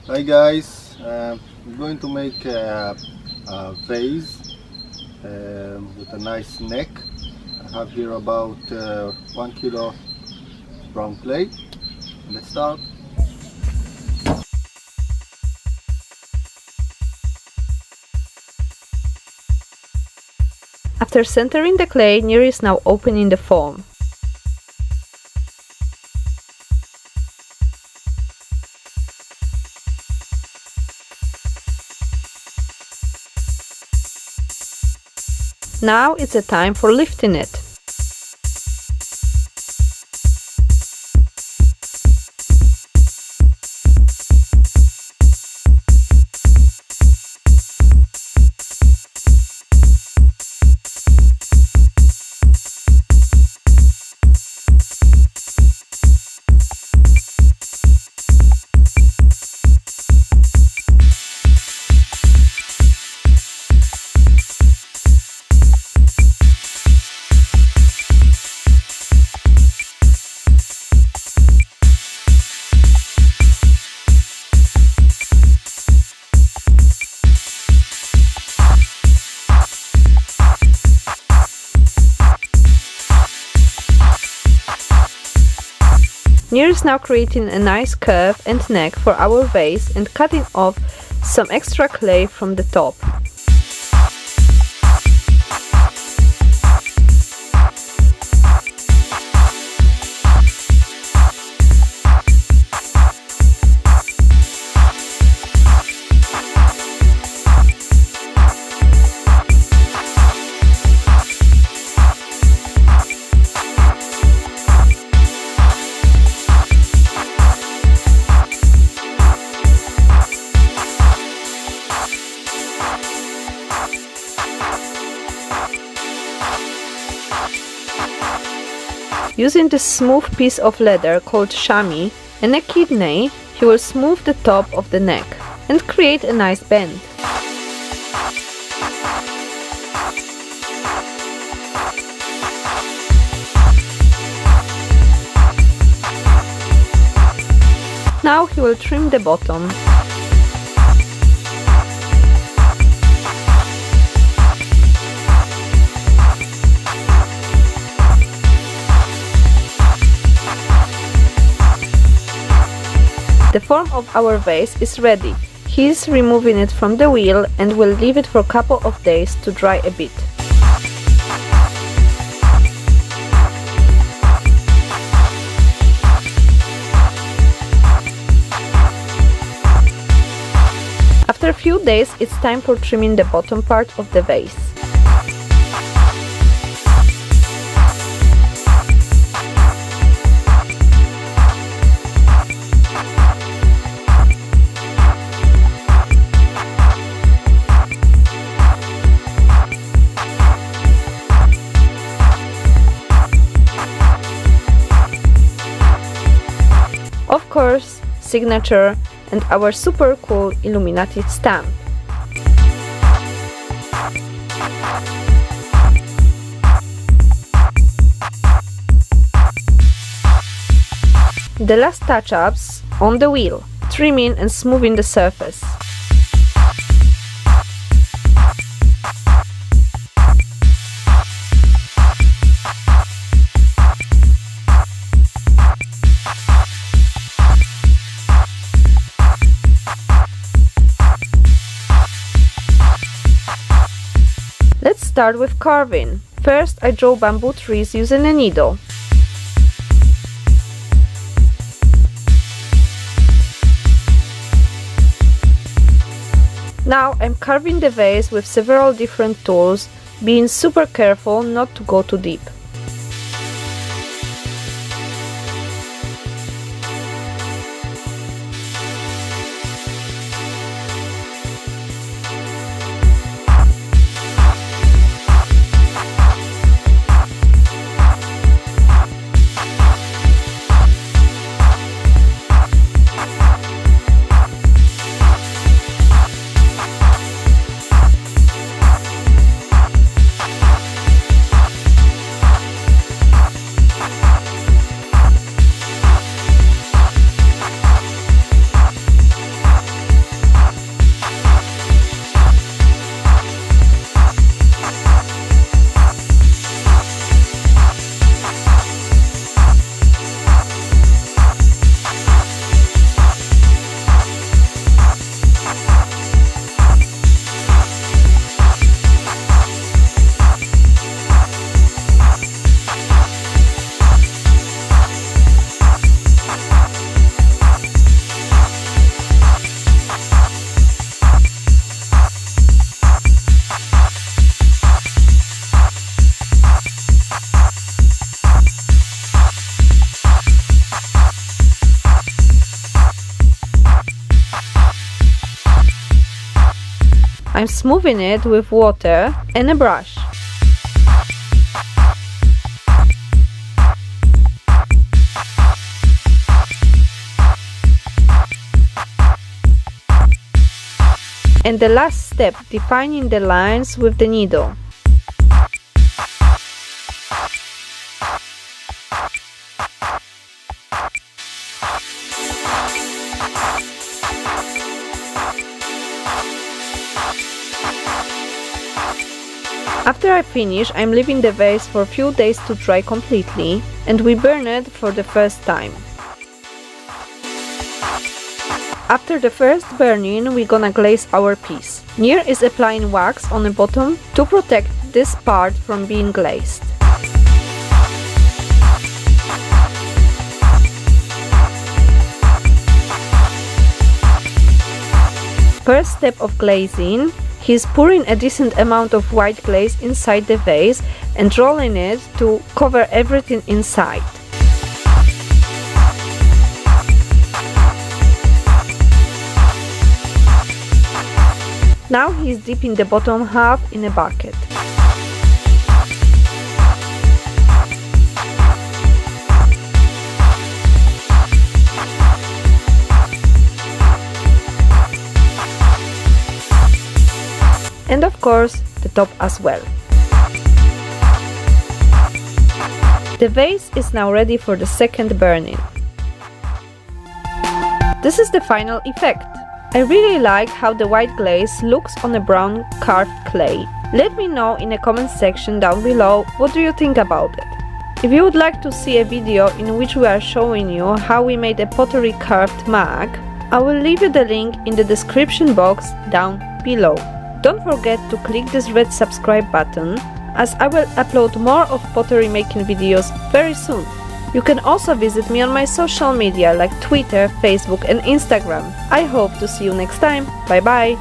Hi guys, I'm going to make a vase with a nice neck. I have here about 1 kilo brown clay. Let's start. After centering the clay, Nir is now opening the form. Now it's the time for lifting it. Nir is now creating a nice curve and neck for our vase and cutting off some extra clay from the top. Using this smooth piece of leather called chamois and a kidney, he will smooth the top of the neck and create a nice bend. Now he will trim the bottom. The form of our vase is ready. He is removing it from the wheel and will leave it for a couple of days to dry a bit. After a few days, it's time for trimming the bottom part of the vase. Of course, signature and our super cool illuminated stamp. The last touch-ups on the wheel, trimming and smoothing the surface. Let's start with carving. First, I draw bamboo trees using a needle. Now I'm carving the vase with several different tools, being super careful not to go too deep. I'm smoothing it with water and a brush. And the last step, defining the lines with the needle. After I finish, I'm leaving the vase for a few days to dry completely, and we burn it for the first time. After the first burning, we're gonna glaze our piece. Nir is applying wax on the bottom to protect this part from being glazed. First step of glazing, he's pouring a decent amount of white glaze inside the vase and rolling it to cover everything inside. Now he's dipping the bottom half in a bucket. And of course, the top as well. The vase is now ready for the second burning. This is the final effect. I really like how the white glaze looks on a brown carved clay. Let me know in the comment section down below what do you think about it. If you would like to see a video in which we are showing you how we made a pottery carved mug, I will leave you the link in the description box down below. Don't forget to click this red subscribe button, as I will upload more of pottery making videos very soon. You can also visit me on my social media like Twitter, Facebook and Instagram. I hope to see you next time. Bye bye!